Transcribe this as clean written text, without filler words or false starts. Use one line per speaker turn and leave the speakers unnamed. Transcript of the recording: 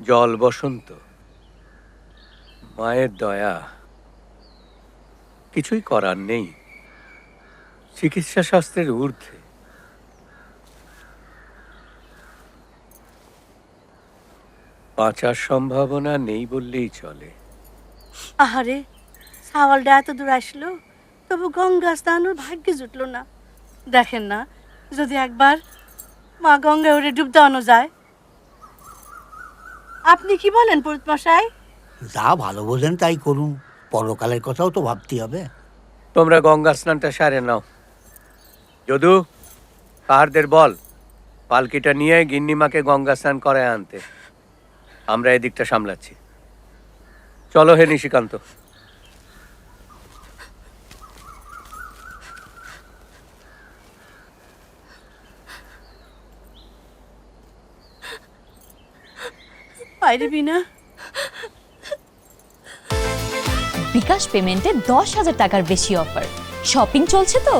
জল বসন্ত, মায়ের দয়া, কিছুই করার নেই। চিকিৎসা শাস্ত্রের ঊর্ধ্বে। বাঁচার সম্ভাবনা নেই বললেই চলে।
আহারে, সাওয়ালটা এত দূর আসলো, তবু গঙ্গা স্নানোর ভাগ্যে জুটলো না। দেখেন না, যদি একবার মা গঙ্গা ওরে ডুব দেওয়ানো যায়। আপনি কি বলেন পুরুত মশাই?
যা ভালো বোঝেন তাই করুন, পরকালের কথাও তো ভাবতে হবে।
তোমরা গঙ্গা স্নানটা সারে নাও। যদু, কাহারদের বল পালকিটা নিয়ে গিন্নিমাকে গঙ্গা স্নান করায় আনতে। আমরা এদিকটা সামলাচ্ছি। চলো হে নিশিকান্ত।
বাইরে বিনা,
বিকাশ পেমেন্টে 10,000 টাকার বেশি অফার। শপিং চলছে তো।